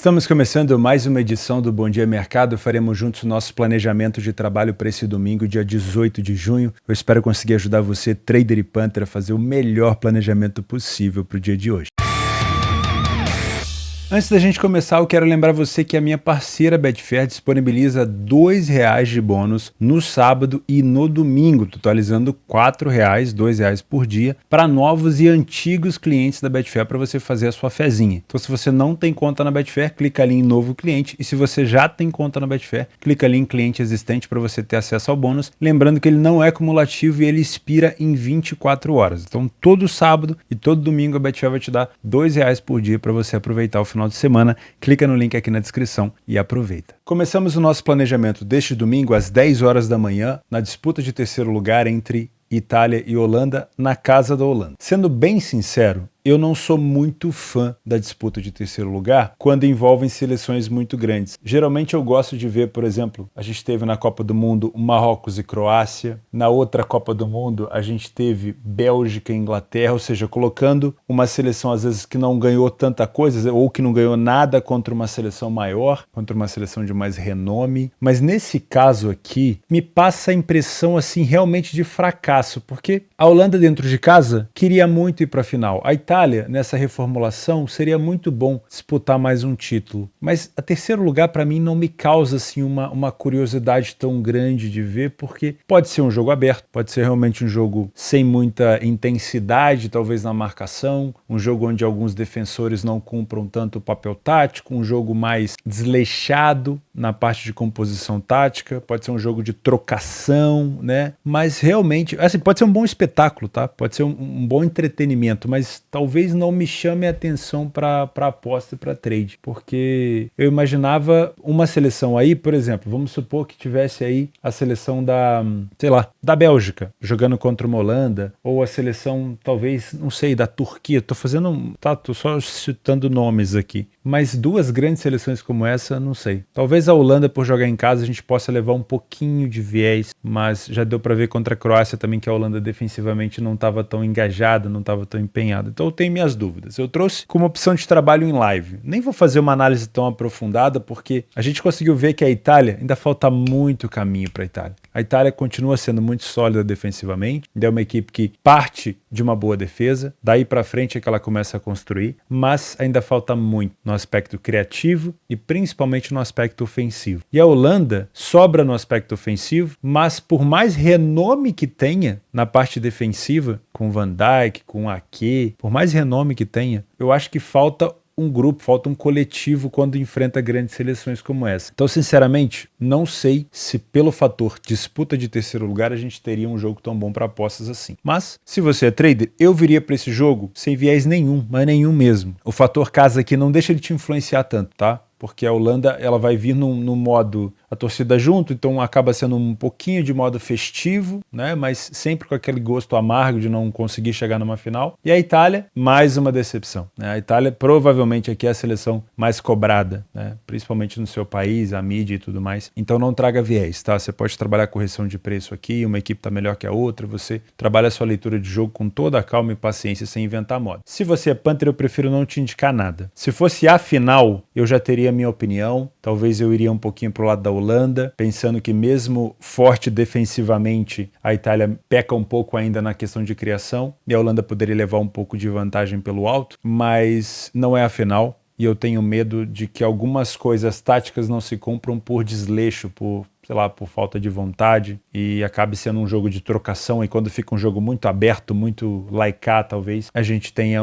Estamos começando mais uma edição do Bom Dia Mercado. Faremos juntos o nosso planejamento de trabalho para esse domingo, dia 18 de junho. Eu espero conseguir ajudar você, trader e punter, a fazer o melhor planejamento possível para o dia de hoje. Antes da gente começar, eu quero lembrar você que a minha parceira Betfair disponibiliza R$2 de bônus no sábado e no domingo, totalizando R$4, R$2 por dia, para novos e antigos clientes da Betfair para você fazer a sua fezinha. Então, se você não tem conta na Betfair, clica ali em novo cliente, e se você já tem conta na Betfair, clica ali em cliente existente para você ter acesso ao bônus. Lembrando que ele não é cumulativo e ele expira em 24 horas. Então, todo sábado e todo domingo a Betfair vai te dar R$2 por dia para você aproveitar o final de semana. Clica no link aqui na descrição e aproveita. Começamos o nosso planejamento deste domingo às 10 horas da manhã, na disputa de terceiro lugar entre Itália e Holanda, na casa da Holanda. Sendo bem sincero, eu não sou muito fã da disputa de terceiro lugar quando envolvem seleções muito grandes. Geralmente eu gosto de ver, por exemplo, a gente teve na Copa do Mundo Marrocos e Croácia, na outra Copa do Mundo a gente teve Bélgica e Inglaterra, ou seja, colocando uma seleção às vezes que não ganhou tanta coisa ou que não ganhou nada contra uma seleção maior, contra uma seleção de mais renome. Mas nesse caso aqui, me passa a impressão assim realmente de fracasso, porque a Holanda dentro de casa queria muito ir para a final. A Itália, nessa reformulação, seria muito bom disputar mais um título. Mas a terceiro lugar, para mim, não me causa assim, uma curiosidade tão grande de ver, porque pode ser um jogo aberto, pode ser realmente um jogo sem muita intensidade, talvez na marcação, um jogo onde alguns defensores não cumpram tanto o papel tático, um jogo mais desleixado na parte de composição tática, pode ser um jogo de trocação, né? Mas realmente, assim, pode ser um bom espetáculo, tá? Pode ser um bom entretenimento, mas talvez não me chame a atenção para aposta e para trade, porque eu imaginava uma seleção aí, por exemplo, vamos supor que tivesse aí a seleção da, sei lá, da Bélgica, jogando contra uma Holanda, ou a seleção, talvez, não sei, da Turquia, tô só citando nomes aqui, mas duas grandes seleções como essa, não sei. Talvez a Holanda, por jogar em casa, a gente possa levar um pouquinho de viés, mas já deu para ver contra a Croácia também que a Holanda defensivamente não estava tão engajada, não estava tão empenhada. Então eu tenho minhas dúvidas. Eu trouxe como opção de trabalho em live. Nem vou fazer uma análise tão aprofundada, porque a gente conseguiu ver que a Itália, ainda falta muito caminho para a Itália. A Itália continua sendo muito sólida defensivamente, é uma equipe que parte de uma boa defesa, daí para frente é que ela começa a construir, mas ainda falta muito no aspecto criativo e principalmente no aspecto ofensivo. E a Holanda sobra no aspecto ofensivo, mas por mais renome que tenha na parte defensiva, com Van Dijk, com Ake, por mais renome que tenha, eu acho que falta um grupo, falta um coletivo quando enfrenta grandes seleções como essa. Então, sinceramente, não sei se pelo fator disputa de terceiro lugar a gente teria um jogo tão bom para apostas assim. Mas, se você é trader, eu viria para esse jogo sem viés nenhum, mas nenhum mesmo. O fator casa aqui não deixa ele te influenciar tanto, tá? Porque a Holanda ela vai vir no modo a torcida junto, então acaba sendo um pouquinho de modo festivo, né? Mas sempre com aquele gosto amargo de não conseguir chegar numa final. E a Itália, mais uma decepção, né? A Itália provavelmente aqui é a seleção mais cobrada, né? Principalmente no seu país, a mídia e tudo mais. Então não traga viés, tá? Você pode trabalhar correção de preço aqui, uma equipe está melhor que a outra, você trabalha a sua leitura de jogo com toda a calma e paciência, sem inventar moda. Se você é punter, eu prefiro não te indicar nada. Se fosse a final, eu já teria a minha opinião, talvez eu iria um pouquinho pro lado da Holanda, pensando que mesmo forte defensivamente, a Itália peca um pouco ainda na questão de criação, e a Holanda poderia levar um pouco de vantagem pelo alto, mas não é a final, e eu tenho medo de que algumas coisas táticas não se cumpram por desleixo, por falta de vontade, e acabe sendo um jogo de trocação, e quando fica um jogo muito aberto, muito laicar, talvez, a gente tenha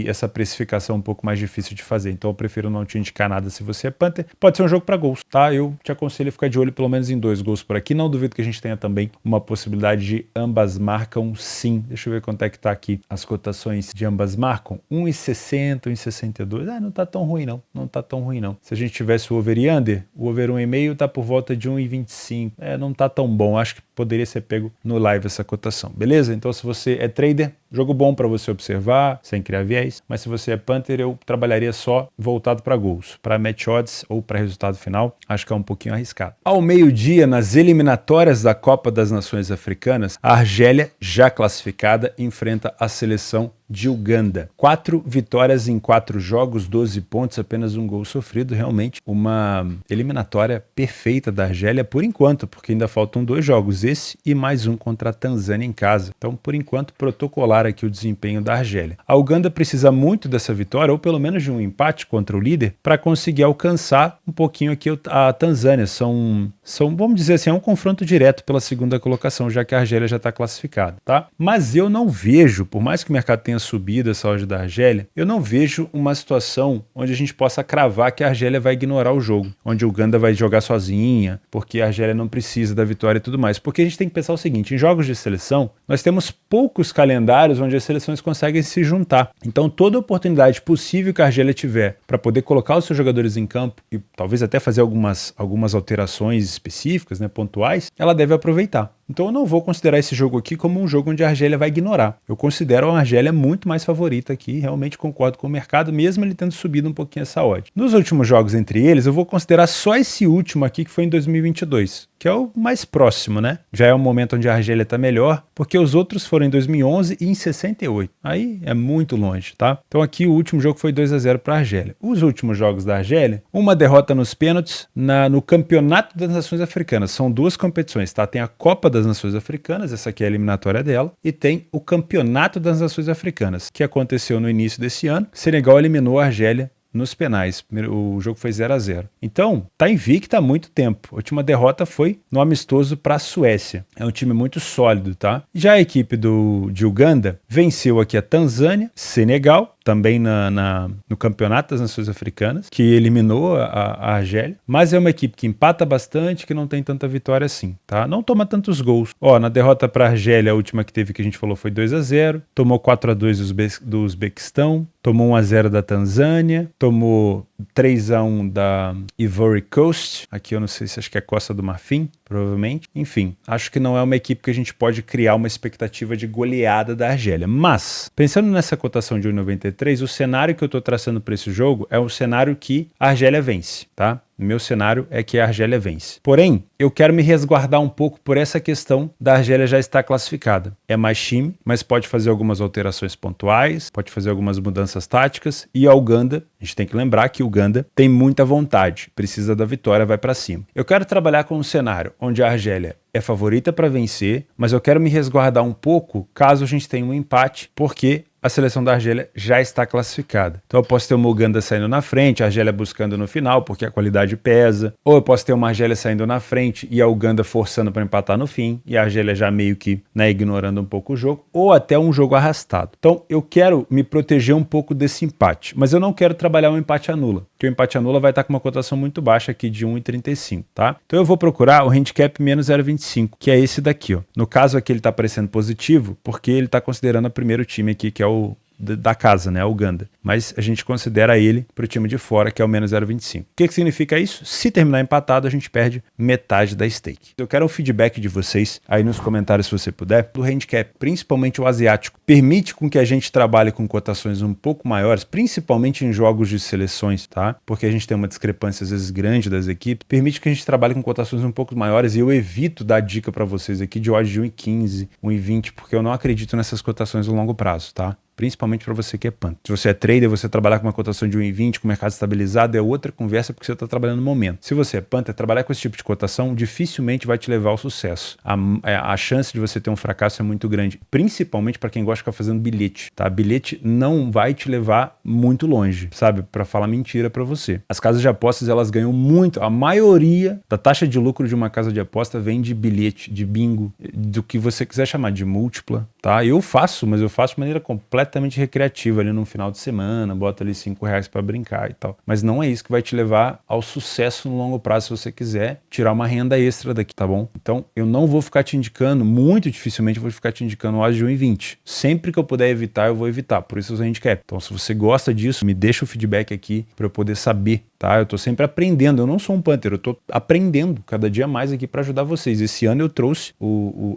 essa precificação um pouco mais difícil de fazer. Então eu prefiro não te indicar nada se você é punter. Pode ser um jogo para gols, tá? Eu te aconselho a ficar de olho pelo menos em 2 gols por aqui. Não duvido que a gente tenha também uma possibilidade de ambas marcam sim. Deixa eu ver quanto é que tá aqui as cotações de ambas marcam. 1,60, 1,62. Não tá tão ruim não. Não tá tão ruim não. Se a gente tivesse o over e under, o over 1,5 tá por volta de 1,25. Não tá tão bom. Acho que poderia ser pego no live essa cotação. Beleza? Então, se você é trader, jogo bom para você observar, sem criar viés. Mas se você é punter, eu trabalharia só voltado para gols. Para match odds ou para resultado final, acho que é um pouquinho arriscado. Ao meio-dia, nas eliminatórias da Copa das Nações Africanas, a Argélia, já classificada, enfrenta a seleção de Uganda. 4 vitórias em 4 jogos, 12 pontos, apenas um gol sofrido. Realmente uma eliminatória perfeita da Argélia por enquanto, porque ainda faltam 2 jogos, esse e mais um contra a Tanzânia em casa. Então, por enquanto, protocolar aqui o desempenho da Argélia. A Uganda precisa muito dessa vitória, ou pelo menos de um empate contra o líder, para conseguir alcançar um pouquinho aqui a Tanzânia. São, vamos dizer assim, é um confronto direto pela segunda colocação, já que a Argélia já está classificada, tá? Mas eu não vejo, por mais que o mercado tenha subido essa odd da Argélia, eu não vejo uma situação onde a gente possa cravar que a Argélia vai ignorar o jogo, onde a Uganda vai jogar sozinha, porque a Argélia não precisa da vitória e tudo mais. Porque a gente tem que pensar o seguinte, em jogos de seleção, nós temos poucos calendários onde as seleções conseguem se juntar. Então, toda oportunidade possível que a Argélia tiver para poder colocar os seus jogadores em campo e talvez até fazer algumas alterações específicas, né, pontuais, ela deve aproveitar. Então eu não vou considerar esse jogo aqui como um jogo onde a Argélia vai ignorar. Eu considero a Argélia muito mais favorita aqui, realmente concordo com o mercado, mesmo ele tendo subido um pouquinho essa odd. Nos últimos jogos entre eles, eu vou considerar só esse último aqui, que foi em 2022, que é o mais próximo, né? Já é um momento onde a Argélia está melhor, porque os outros foram em 2011 e em 68. Aí é muito longe, tá? Então aqui o último jogo foi 2-0 para a Argélia. Os últimos jogos da Argélia, uma derrota nos pênaltis no Campeonato das Nações Africanas. São 2 competições, tá? Tem a Copa das Nações Africanas, essa aqui é a eliminatória dela, e tem o Campeonato das Nações Africanas, que aconteceu no início desse ano. Senegal eliminou a Argélia nos penais. O jogo foi 0-0. Então, tá invicta há muito tempo. A última derrota foi no amistoso para a Suécia. É um time muito sólido, tá? Já a equipe de Uganda venceu aqui a Tanzânia, Senegal, também no Campeonato das Nações Africanas, que eliminou a Argélia, mas é uma equipe que empata bastante, que não tem tanta vitória assim, tá? Não toma tantos gols. Ó, na derrota para a Argélia, a última que teve que a gente falou foi 2-0, tomou 4-2 do Uzbequistão, tomou 1-0 da Tanzânia, tomou 3-1 da Ivory Coast, aqui eu não sei se acho que é Costa do Marfim, provavelmente. Enfim, acho que não é uma equipe que a gente pode criar uma expectativa de goleada da Argélia. Mas, pensando nessa cotação de 1,93, o cenário que eu estou traçando para esse jogo é um cenário que a Argélia vence, tá? Meu cenário é que a Argélia vence. Porém, eu quero me resguardar um pouco por essa questão da Argélia já estar classificada. É mais time, mas pode fazer algumas alterações pontuais, pode fazer algumas mudanças táticas. E a Uganda, a gente tem que lembrar que o Uganda tem muita vontade, precisa da vitória, vai para cima. Eu quero trabalhar com um cenário onde a Argélia é favorita para vencer, mas eu quero me resguardar um pouco caso a gente tenha um empate, porque a seleção da Argélia já está classificada. Então eu posso ter uma Uganda saindo na frente, a Argélia buscando no final, porque a qualidade pesa. Ou eu posso ter uma Argélia saindo na frente e a Uganda forçando para empatar no fim, e a Argélia já meio que, né, ignorando um pouco o jogo. Ou até um jogo arrastado. Então eu quero me proteger um pouco desse empate, mas eu não quero trabalhar um empate anula, porque o empate anula vai estar com uma cotação muito baixa aqui de 1,35, tá? Então eu vou procurar o handicap menos 0,25, que é esse daqui, ó. No caso aqui ele está aparecendo positivo, porque ele está considerando o primeiro time aqui, que é o da casa, né, a Uganda. Mas a gente considera ele para o time de fora, que é o menos 0,25. O que significa isso? Se terminar empatado, a gente perde metade da stake. Eu quero um feedback de vocês aí nos comentários, se você puder, do handicap, principalmente o asiático. Permite com que a gente trabalhe com cotações um pouco maiores, principalmente em jogos de seleções, tá? Porque a gente tem uma discrepância às vezes grande das equipes. Permite que a gente trabalhe com cotações um pouco maiores, e eu evito dar dica para vocês aqui de odds de 1,15, 1,20, porque eu não acredito nessas cotações no longo prazo, tá? Principalmente para você que é punter. Se você é trader, você trabalhar com uma cotação de 1,20, com o mercado estabilizado, é outra conversa, porque você está trabalhando no momento. Se você é punter, trabalhar com esse tipo de cotação dificilmente vai te levar ao sucesso. A chance de você ter um fracasso é muito grande, principalmente para quem gosta de ficar fazendo bilhete, tá? Bilhete não vai te levar muito longe, sabe? Para falar mentira para você. As casas de apostas, elas ganham muito. A maioria da taxa de lucro de uma casa de aposta vem de bilhete, de bingo, do que você quiser chamar de múltipla, tá? Eu faço, mas eu faço de maneira completamente recreativa ali no final de semana, bota ali R$5 para brincar e tal. Mas não é isso que vai te levar ao sucesso no longo prazo, se você quiser tirar uma renda extra daqui, tá bom? Então eu não vou ficar te indicando, muito dificilmente vou ficar te indicando odds de 1,20. Sempre que eu puder evitar, eu vou evitar. Por isso eu uso handicap. Então se você gosta disso, me deixa o feedback aqui para eu poder saber, tá? Eu tô sempre aprendendo, eu não sou um punter, eu tô aprendendo cada dia mais aqui para ajudar vocês. Esse ano eu trouxe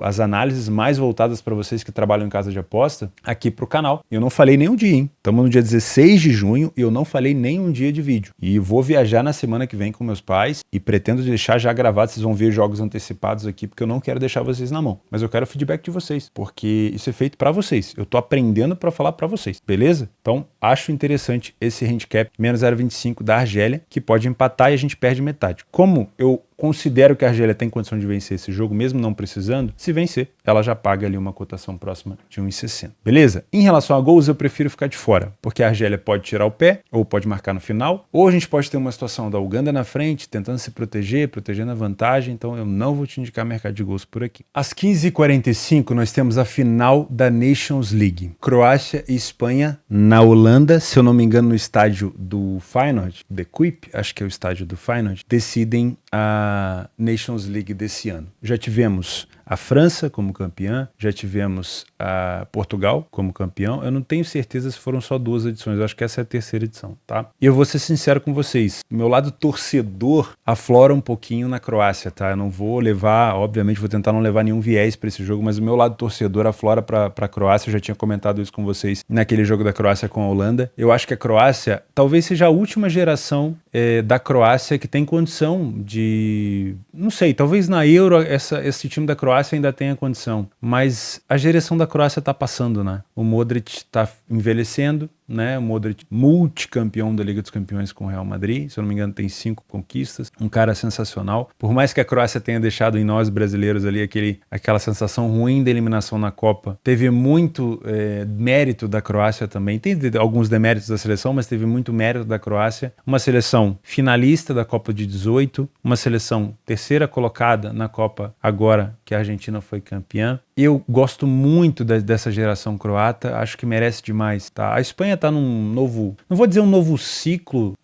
as análises mais voltadas para vocês que trabalham em casa de aposta aqui pro canal. Eu não falei nem um dia, hein? Estamos no dia 16 de junho e eu não falei nem um dia de vídeo. E vou viajar na semana que vem com meus pais e pretendo deixar já gravado, vocês vão ver jogos antecipados aqui, porque eu não quero deixar vocês na mão. Mas eu quero o feedback de vocês, porque isso é feito para vocês. Eu tô aprendendo para falar para vocês, beleza? Então, acho interessante esse handicap menos 0,25 da Argélia, que pode empatar e a gente perde metade. Como eu considero que a Argélia tem condição de vencer esse jogo, mesmo não precisando, se vencer, ela já paga ali uma cotação próxima de 1,60. Beleza? Em relação a gols, eu prefiro ficar de fora, porque a Argélia pode tirar o pé, ou pode marcar no final, ou a gente pode ter uma situação da Uganda na frente, tentando se proteger, protegendo a vantagem, então eu não vou te indicar mercado de gols por aqui. Às 15h45, nós temos a final da Nations League. Croácia e Espanha na Holanda, se eu não me engano, no estádio do Feyenoord, The Kuip, acho que é o estádio do Feyenoord, decidem a Nations League desse ano. Já tivemos a França como campeã, já tivemos a Portugal como campeão. Eu não tenho certeza se foram só 2 edições, eu acho que essa é a 3ª edição, tá? E eu vou ser sincero com vocês, meu lado torcedor aflora um pouquinho na Croácia, tá? Eu não vou levar, obviamente vou tentar não levar nenhum viés para esse jogo, mas o meu lado torcedor aflora para a Croácia. Eu já tinha comentado isso com vocês naquele jogo da Croácia com a Holanda. Eu acho que a Croácia talvez seja a última geração da Croácia que tem condição de... Não sei, talvez na Euro esse time da Croácia ainda tenha condição, mas a geração da Croácia tá passando, né? O Modric tá envelhecendo, né? O Modric, multicampeão da Liga dos Campeões com o Real Madrid, se eu não me engano tem 5 conquistas, um cara sensacional. Por mais que a Croácia tenha deixado em nós brasileiros ali aquela sensação ruim da eliminação na Copa, teve muito mérito da Croácia também, tem alguns deméritos da seleção, mas teve muito mérito da Croácia. Uma seleção finalista da Copa de 18, uma seleção 3ª colocada na Copa agora que a Argentina foi campeã. Eu gosto muito dessa geração croata, acho que merece demais, tá? A Espanha tá num novo, não vou dizer um novo ciclo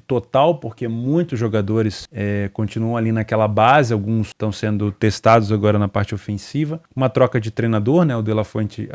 total, porque muitos jogadores continuam ali naquela base, alguns estão sendo testados agora na parte ofensiva. Uma troca de treinador, né? O De La Fuente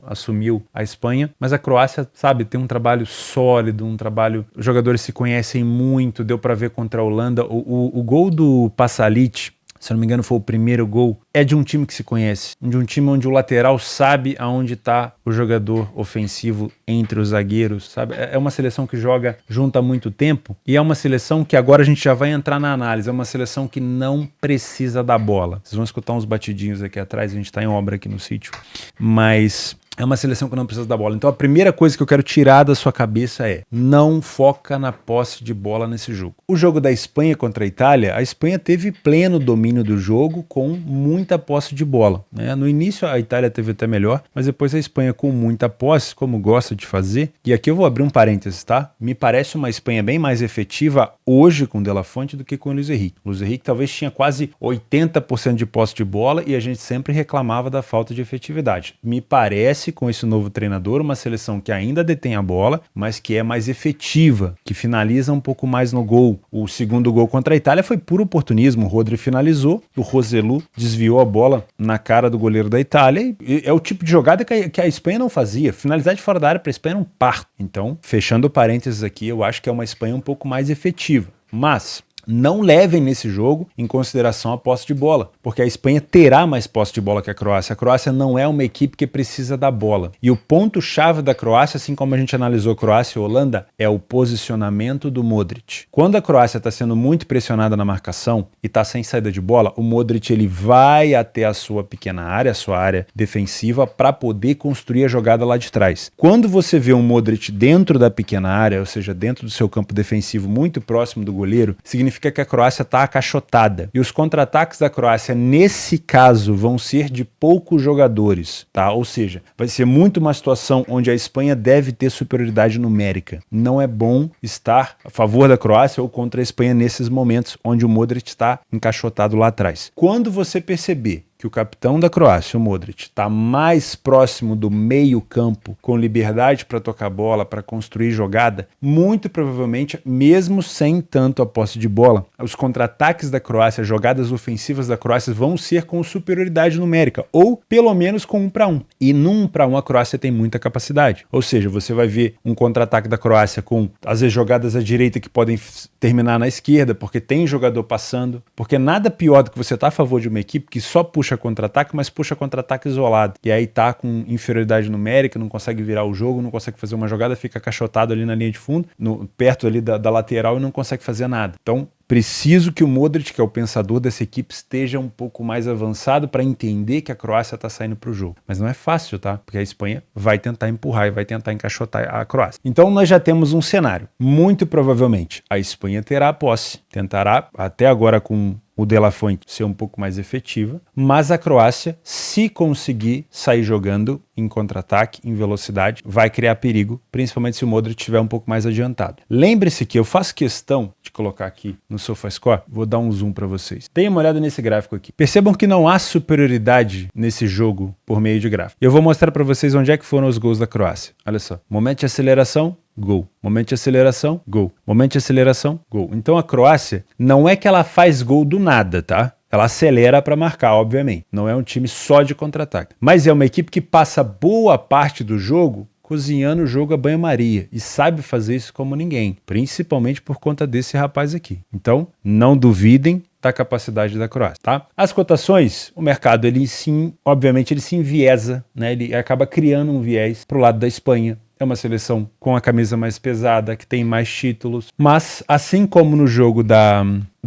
assumiu a Espanha, mas a Croácia, sabe, tem um trabalho sólido, um trabalho... Os jogadores se conhecem muito, deu para ver contra a Holanda. O gol do Pasalic, se eu não me engano foi o primeiro gol, é de um time que se conhece, de um time onde o lateral sabe aonde está o jogador ofensivo entre os zagueiros, sabe? É uma seleção que joga junto há muito tempo e é uma seleção que agora a gente já vai entrar na análise, é uma seleção que não precisa da bola. Vocês vão escutar uns batidinhos aqui atrás, a gente está em obra aqui no sítio, mas... é uma seleção que não precisa da bola. Então a primeira coisa que eu quero tirar da sua cabeça é: não foca na posse de bola nesse jogo. O jogo da Espanha contra a Espanha teve pleno domínio do jogo com muita posse de bola, né? No início a Itália teve até melhor, mas depois a Espanha com muita posse, como gosta de fazer. E aqui eu vou abrir um parênteses, tá? Me parece uma Espanha bem mais efetiva hoje com De La Fuente do que com o Luis Henrique. O Luis Henrique talvez tinha quase 80% de posse de bola e a gente sempre reclamava da falta de efetividade. Me parece, com esse novo treinador, uma seleção que ainda detém a bola, mas que é mais efetiva, que finaliza um pouco mais no gol. O segundo gol contra a Itália foi puro oportunismo. O Rodri finalizou, o Roselu desviou a bola na cara do goleiro da Itália. E é o tipo de jogada que a Espanha não fazia. Finalizar de fora da área para a Espanha era um parto. Então, fechando parênteses aqui, eu acho que é uma Espanha um pouco mais efetiva. Mas não levem nesse jogo em consideração a posse de bola, porque a Espanha terá mais posse de bola que a Croácia. A Croácia não é uma equipe que precisa da bola. E o ponto-chave da Croácia, assim como a gente analisou Croácia e Holanda, é o posicionamento do Modric. Quando a Croácia está sendo muito pressionada na marcação e está sem saída de bola, o Modric ele vai até a sua pequena área, a sua área defensiva, para poder construir a jogada lá de trás. Quando você vê um Modric dentro da pequena área, ou seja, dentro do seu campo defensivo, muito próximo do goleiro, significa que a Croácia está acachotada. E os contra-ataques da Croácia, nesse caso, vão ser de poucos jogadores, tá? Ou seja, vai ser muito uma situação onde a Espanha deve ter superioridade numérica. Não é bom estar a favor da Croácia ou contra a Espanha nesses momentos onde o Modric está encaixotado lá atrás. Quando você perceber que o capitão da Croácia, o Modric, está mais próximo do meio campo, com liberdade para tocar bola, para construir jogada, muito provavelmente, mesmo sem tanto a posse de bola, os contra-ataques da Croácia, jogadas ofensivas da Croácia vão ser com superioridade numérica, ou pelo menos com 1 para 1. E no 1 para 1 a Croácia tem muita capacidade. Ou seja, você vai ver um contra-ataque da Croácia com, às vezes, jogadas à direita que podem terminar na esquerda, porque tem jogador passando, porque nada pior do que você estar a favor de uma equipe que só puxa contra-ataque, mas puxa contra-ataque isolado. E aí tá com inferioridade numérica, não consegue virar o jogo, não consegue fazer uma jogada, fica cachotado ali na linha de fundo, perto ali da lateral e não consegue fazer nada. Então, preciso que o Modric, que é o pensador dessa equipe, esteja um pouco mais avançado para entender que a Croácia está saindo para o jogo. Mas não é fácil, tá? Porque a Espanha vai tentar empurrar e vai tentar encaixotar a Croácia. Então nós já temos um cenário. Muito provavelmente a Espanha terá a posse, tentará, até agora com o De La Fuente, ser um pouco mais efetiva, mas a Croácia, se conseguir sair jogando em contra-ataque, em velocidade, vai criar perigo, principalmente se o Modric estiver um pouco mais adiantado. Lembre-se que eu faço questão de colocar aqui no SofaScore, vou dar um zoom para vocês. Deem uma olhada nesse gráfico aqui. Percebam que não há superioridade nesse jogo por meio de gráfico. Eu vou mostrar para vocês onde é que foram os gols da Croácia. Olha só, momento de aceleração, gol. Momento de aceleração, gol. Momento de aceleração, gol. Então a Croácia não é que ela faz gol do nada, tá? Ela acelera para marcar, obviamente. Não é um time só de contra-ataque. Mas é uma equipe que passa boa parte do jogo cozinhando o jogo a banho-maria e sabe fazer isso como ninguém, principalmente por conta desse rapaz aqui. Então, não duvidem da capacidade da Croácia, tá? As cotações, o mercado, obviamente, ele se enviesa, né? Ele acaba criando um viés pro lado da Espanha. É uma seleção com a camisa mais pesada, que tem mais títulos. Mas, assim como no jogo da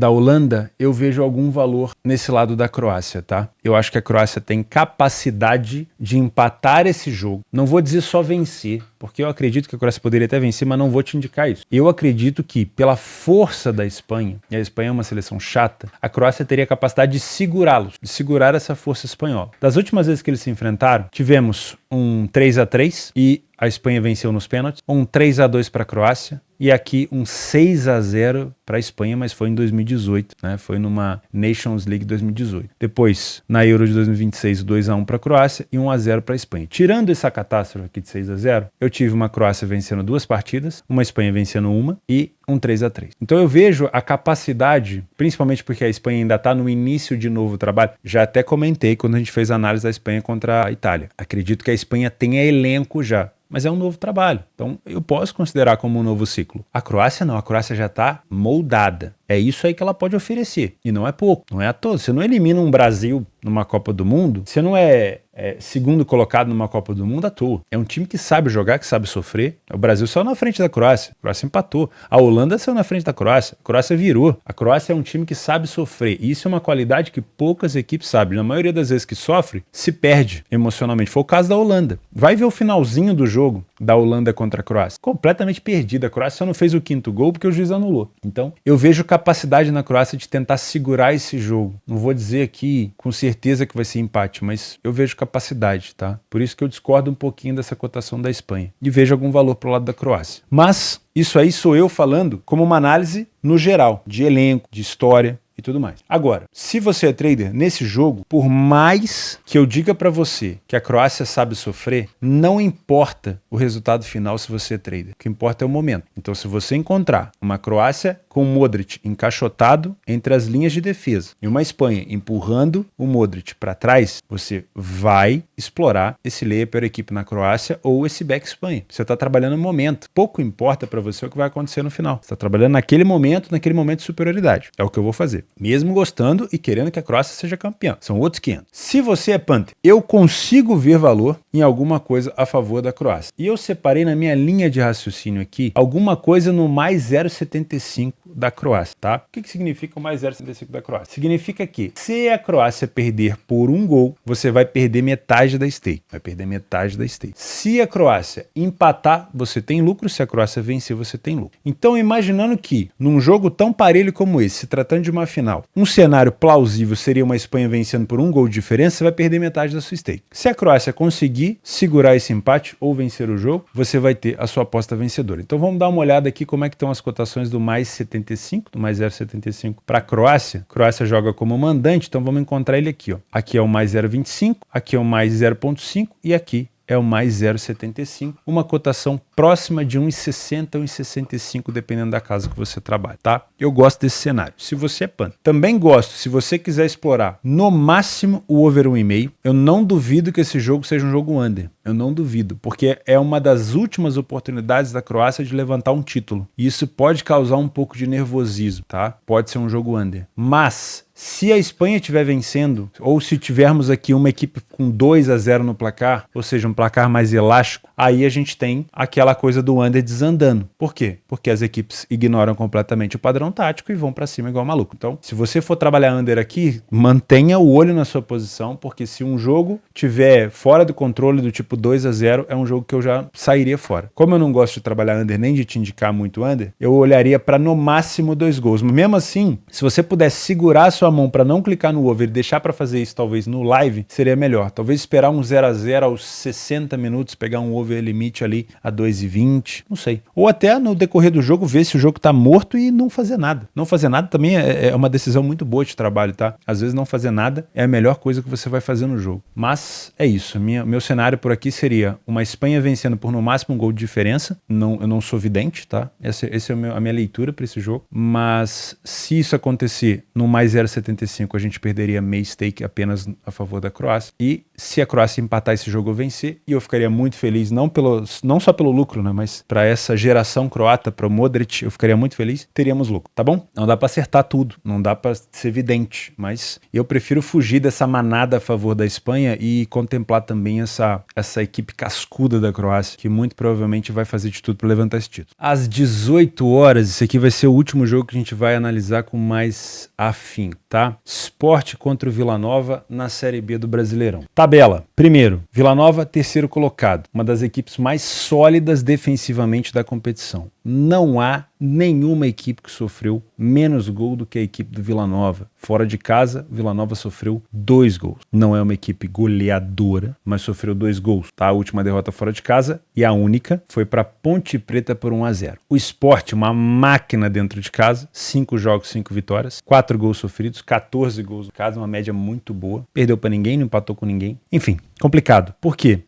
Holanda, eu vejo algum valor nesse lado da Croácia, tá? Eu acho que a Croácia tem capacidade de empatar esse jogo. Não vou dizer só vencer, porque eu acredito que a Croácia poderia até vencer, mas não vou te indicar isso. Eu acredito que, pela força da Espanha, e a Espanha é uma seleção chata, a Croácia teria a capacidade de segurá-los, de segurar essa força espanhola. Das últimas vezes que eles se enfrentaram, tivemos um 3-3 e a Espanha venceu nos pênaltis, um 3-2 para a Croácia, e aqui um 6-0 para a Espanha, mas foi em 2018, né? Foi numa Nations League 2018. Depois, na Euro de 2026, 2-1 para a Croácia e 1-0 para a Espanha. Tirando essa catástrofe aqui de 6-0, eu tive uma Croácia vencendo 2 partidas, uma Espanha vencendo 1 e um 3-3. Então eu vejo a capacidade, principalmente porque a Espanha ainda está no início de novo trabalho. Já até comentei quando a gente fez a análise da Espanha contra a Itália. Acredito que a Espanha tenha elenco já, mas é um novo trabalho. Então eu posso considerar como um novo ciclo. A Croácia não, a Croácia já está moldada. É isso aí que ela pode oferecer. E não é pouco, não é à toa. Você não elimina um Brasil numa Copa do Mundo, você não é segundo colocado numa Copa do Mundo à toa. É um time que sabe jogar, que sabe sofrer. O Brasil saiu na frente da Croácia, a Croácia empatou. A Holanda saiu na frente da Croácia, a Croácia virou. A Croácia é um time que sabe sofrer. E isso é uma qualidade que poucas equipes sabem. Na maioria das vezes que sofre, se perde emocionalmente. Foi o caso da Holanda. Vai ver o finalzinho do jogo da Holanda contra a Croácia. Completamente perdida. A Croácia só não fez o 5º gol porque o juiz anulou. Então, eu vejo capacidade na Croácia de tentar segurar esse jogo. Não vou dizer aqui com certeza que vai ser empate, mas eu vejo capacidade, tá? Por isso que eu discordo um pouquinho dessa cotação da Espanha e vejo algum valor pro lado da Croácia. Mas isso aí sou eu falando como uma análise no geral, de elenco, de história e tudo mais. Agora, se você é trader nesse jogo, por mais que eu diga para você que a Croácia sabe sofrer, não importa o resultado final se você é trader. O que importa é o momento. Então, se você encontrar uma Croácia com o Modric encaixotado entre as linhas de defesa e uma Espanha empurrando o Modric para trás, você vai explorar esse layer per equipe na Croácia ou esse back Espanha. Você está trabalhando no momento. Pouco importa para você o que vai acontecer no final. Você está trabalhando naquele momento de superioridade. É o que eu vou fazer. Mesmo gostando e querendo que a Croácia seja campeã. São outros 500. Se você é Panther, eu consigo ver valor em alguma coisa a favor da Croácia. E eu separei na minha linha de raciocínio aqui alguma coisa no mais 0,75 da Croácia, tá? O que significa o mais 0,75 da Croácia? Significa que se a Croácia perder por 1 gol, você vai perder metade da stake. Vai perder metade da stake. Se a Croácia empatar, você tem lucro. Se a Croácia vencer, você tem lucro. Então, imaginando que num jogo tão parelho como esse, se tratando de uma final, um cenário plausível seria uma Espanha vencendo por 1 gol de diferença, você vai perder metade da sua stake. Se a Croácia conseguir segurar esse empate ou vencer o jogo, você vai ter a sua aposta vencedora. Então vamos dar uma olhada aqui como é que estão as cotações do mais 75 0,75, do mais 0,75 para a Croácia. Croácia joga como mandante, então vamos encontrar ele aqui, ó. Aqui é o mais 0,25, aqui é o mais 0,5 e aqui é o mais 0,75, uma cotação próxima de 1,60 ou 1,65, dependendo da casa que você trabalha, tá? Eu gosto desse cenário, se você é Panther. Também gosto, se você quiser explorar no máximo o over 1,5, eu não duvido que esse jogo seja um jogo under, eu não duvido, porque é uma das últimas oportunidades da Croácia de levantar um título, e isso pode causar um pouco de nervosismo, tá? Pode ser um jogo under, mas se a Espanha estiver vencendo, ou se tivermos aqui uma equipe com 2-0 no placar, ou seja, um placar mais elástico, aí a gente tem aquela coisa do under desandando. Por quê? Porque as equipes ignoram completamente o padrão tático e vão pra cima igual maluco. Então, se você for trabalhar under aqui, mantenha o olho na sua posição, porque se um jogo tiver fora do controle do tipo 2-0, é um jogo que eu já sairia fora. Como eu não gosto de trabalhar under nem de te indicar muito under, eu olharia para no máximo 2 gols. Mas mesmo assim, se você pudesse segurar a sua mão para não clicar no over e deixar para fazer isso talvez no live, seria melhor. Talvez esperar um 0-0 aos 60 minutos, pegar um over limite ali a 2,20, não sei. Ou até no decorrer do jogo ver se o jogo tá morto e não fazer nada. Não fazer nada também é uma decisão muito boa de trabalho, tá? Às vezes não fazer nada é a melhor coisa que você vai fazer no jogo. Mas é isso. Meu cenário por aqui seria uma Espanha vencendo por no máximo um gol de diferença. Eu não sou vidente, tá? Essa é a minha leitura para esse jogo. Mas se isso acontecer no mais 0,75, a gente perderia meio stake apenas a favor da Croácia. E se a Croácia empatar esse jogo ou vencer, e eu ficaria muito feliz, não só pelo lucro, né, mas para essa geração croata, para o Modric, eu ficaria muito feliz, teríamos lucro, tá bom? Não dá para acertar tudo, não dá para ser vidente, mas eu prefiro fugir dessa manada a favor da Espanha e contemplar também essa equipe cascuda da Croácia, que muito provavelmente vai fazer de tudo para levantar esse título. Às 18 horas, esse aqui vai ser o último jogo que a gente vai analisar com mais afinco, tá? Sport contra o Vila Nova na Série B do Brasileirão. Tabela. Primeiro, Vila Nova, terceiro colocado. Uma das equipes mais sólidas defensivamente da competição. Não há nenhuma equipe que sofreu menos gol do que a equipe do Vila Nova. Fora de casa, Vila Nova sofreu 2 gols. Não é uma equipe goleadora, mas sofreu 2 gols. Tá? A última derrota fora de casa e a única foi para Ponte Preta por 1-0. O Sport, uma máquina dentro de casa, 5 jogos, 5 vitórias, 4 gols sofridos, 14 gols no caso, uma média muito boa. Perdeu para ninguém, não empatou com ninguém. Enfim, complicado. Por quê?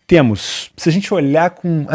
Se a gente olhar com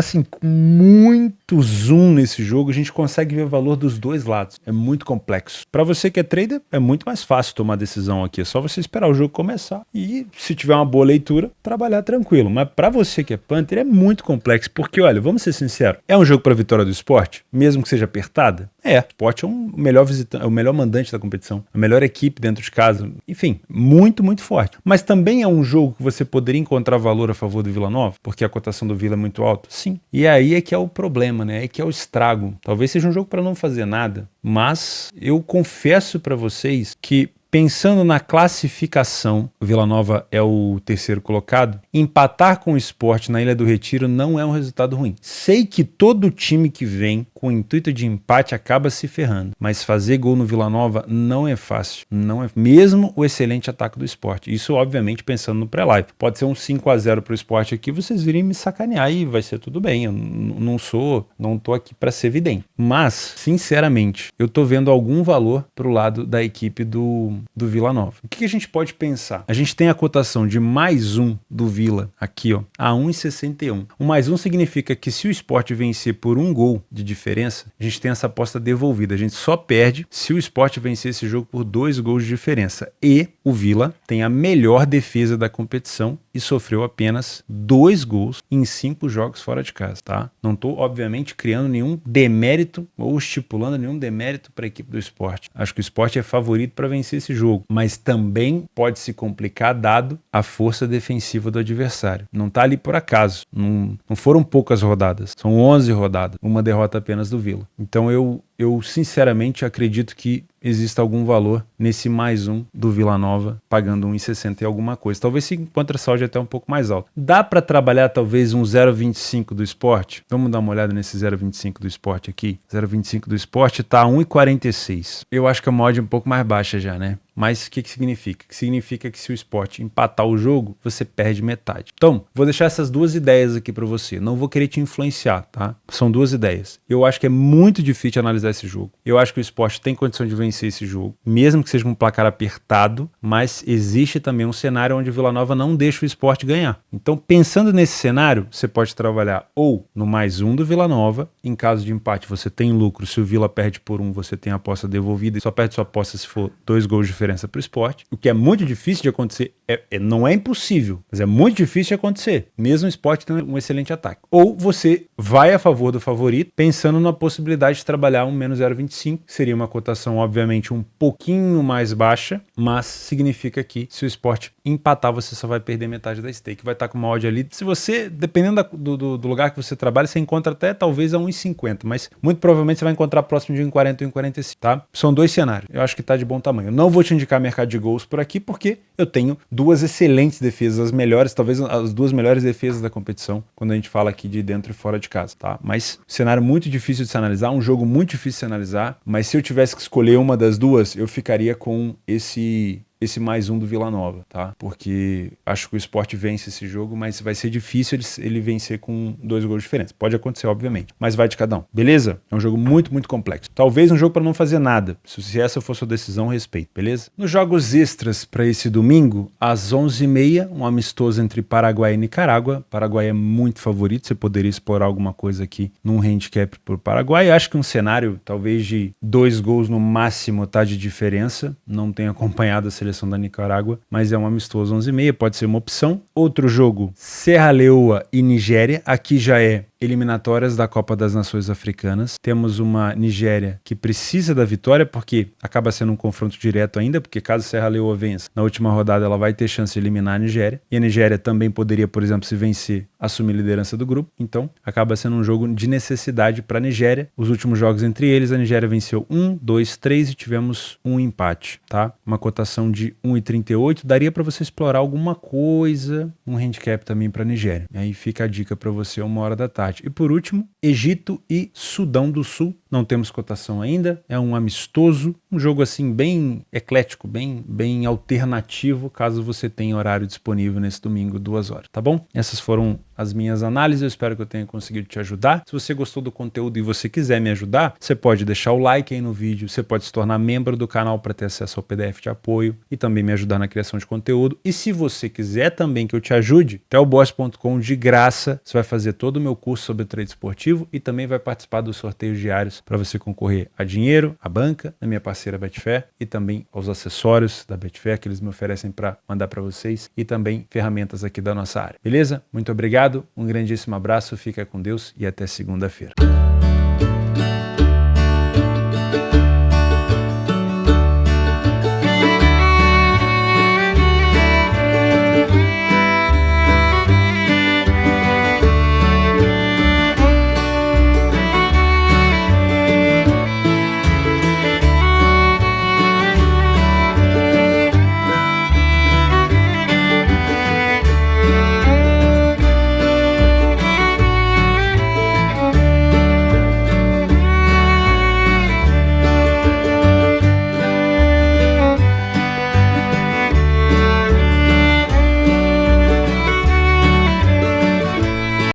muito zoom nesse jogo, a gente consegue ver o valor dos dois lados. É muito complexo. Para você que é trader, é muito mais fácil tomar decisão aqui. É só você esperar o jogo começar e, se tiver uma boa leitura, trabalhar tranquilo. Mas para você que é Panther, é muito complexo. Porque, olha, vamos ser sinceros, é um jogo para vitória do Sport, mesmo que seja apertada? O Sport é o melhor visitante, é o melhor mandante da competição, a melhor equipe dentro de casa. Enfim, muito, muito forte. Mas também é um jogo que você poderia encontrar valor a favor do Vila Nova, porque a cotação do Vila é muito alta? Sim. E aí é que é o problema, né? É que é o estrago. Talvez seja um jogo para não fazer nada, mas eu confesso para vocês que, pensando na classificação, o Vila Nova é o terceiro colocado. Empatar com o Sport na Ilha do Retiro não é um resultado ruim. Sei que todo time que vem com o intuito de empate acaba se ferrando, mas fazer gol no Vila Nova não é fácil. Não é, mesmo o excelente ataque do Sport. Isso, obviamente, pensando no pré-live. Pode ser um 5-0 pro Sport aqui, vocês virem me sacanear e vai ser tudo bem. Eu não tô aqui para ser evidente. Mas, sinceramente, eu tô vendo algum valor pro lado da equipe do Vila Nova. O que a gente pode pensar? A gente tem a cotação de mais um do Vila aqui, ó, a 1,61. O mais um significa que se o Sport vencer por um gol de diferença, a gente tem essa aposta devolvida. A gente só perde se o Sport vencer esse jogo por 2 gols de diferença. E o Vila tem a melhor defesa da competição e sofreu apenas 2 gols em 5 jogos fora de casa, tá? Não tô, obviamente, criando nenhum demérito ou estipulando nenhum demérito para a equipe do Sport. Acho que o Sport é favorito para vencer esse jogo, mas também pode se complicar dado a força defensiva do adversário. Não tá ali por acaso. Não foram poucas rodadas. São 11 rodadas. Uma derrota apenas do Vila. Então eu sinceramente acredito que exista algum valor nesse mais um do Vila Nova, pagando 1,60 e alguma coisa. Talvez se encontre saldo até um pouco mais alto. Dá para trabalhar talvez um 0,25 do Sport? Vamos dar uma olhada nesse 0,25 do Sport aqui. 0,25 do Sport tá 1,46. Eu acho que é uma odd um pouco mais baixa já, né? Mas o que significa? Que significa que se o Sport empatar o jogo, você perde metade. Então, vou deixar essas duas ideias aqui para você. Não vou querer te influenciar, tá? São duas ideias. Eu acho que é muito difícil analisar esse jogo. Eu acho que o Sport tem condição de vencer esse jogo, mesmo que seja um placar apertado, mas existe também um cenário onde o Vila Nova não deixa o Sport ganhar. Então, pensando nesse cenário, você pode trabalhar ou no +1 do Vila Nova. Em caso de empate, você tem lucro. Se o Vila perde por 1, você tem a aposta devolvida e só perde sua aposta se for 2 gols de diferença para o Sport. O que é muito difícil de acontecer, não é impossível, mas é muito difícil de acontecer, mesmo o Sport tendo um excelente ataque. Ou você vai a favor do favorito, pensando na possibilidade de trabalhar um -0,25, que seria uma cotação, obviamente, um pouquinho mais baixa, mas significa que se o Sport empatar, você só vai perder metade da stake. Vai estar com uma odd ali. Se você, dependendo do lugar que você trabalha, você encontra até talvez a 1,50, mas muito provavelmente você vai encontrar próximo de 1,40 ou 1,45, tá? São dois cenários. Eu acho que tá de bom tamanho. Eu não vou te indicar mercado de gols por aqui, porque eu tenho duas excelentes defesas, as melhores, talvez as duas melhores defesas da competição, quando a gente fala aqui de dentro e fora de casa, tá? Mas cenário muito difícil de se analisar, um jogo muito difícil de se analisar, mas se eu tivesse que escolher uma das duas, eu ficaria com esse +1 do Vila Nova, tá? Porque acho que o Sport vence esse jogo, mas vai ser difícil ele vencer com 2 gols de diferença. Pode acontecer, obviamente, mas vai de cada um. Beleza? É um jogo muito, muito complexo. Talvez um jogo para não fazer nada. Se essa for sua decisão, respeito, beleza? Nos jogos extras para esse domingo, às 11h30, um amistoso entre Paraguai e Nicarágua. Paraguai é muito favorito, você poderia explorar alguma coisa aqui num handicap por Paraguai. Acho que um cenário talvez de 2 gols no máximo, tá, de diferença. Não tenho acompanhado a seleção da Nicarágua, mas é um amistoso 11h30, pode ser uma opção. Outro jogo, Serra Leoa e Nigéria. Aqui já é eliminatórias da Copa das Nações Africanas. Temos uma Nigéria que precisa da vitória, porque acaba sendo um confronto direto ainda, porque caso Serra Leoa vença, na última rodada ela vai ter chance de eliminar a Nigéria. E a Nigéria também poderia, por exemplo, se vencer, assumir a liderança do grupo. Então, acaba sendo um jogo de necessidade para a Nigéria. Os últimos jogos entre eles, a Nigéria venceu 1, 2, 3 e tivemos um empate, tá? Uma cotação de 1,38. Daria para você explorar alguma coisa, um handicap também para a Nigéria. E aí fica a dica para você 1h da tarde. E por último, Egito e Sudão do Sul. Não temos cotação ainda, é um amistoso, um jogo assim bem eclético, bem alternativo, caso você tenha horário disponível nesse domingo, 2 horas, tá bom? Essas foram as minhas análises, eu espero que eu tenha conseguido te ajudar. Se você gostou do conteúdo e você quiser me ajudar, você pode deixar o like aí no vídeo, você pode se tornar membro do canal para ter acesso ao PDF de apoio e também me ajudar na criação de conteúdo. E se você quiser também que eu te ajude, telboss.com de graça, você vai fazer todo o meu curso sobre trade esportivo e também vai participar dos sorteios diários para você concorrer a dinheiro, a banca, da minha parceira Betfair e também aos acessórios da Betfair que eles me oferecem para mandar para vocês e também ferramentas aqui da nossa área. Beleza? Muito obrigado, um grandíssimo abraço, fica com Deus e até segunda-feira.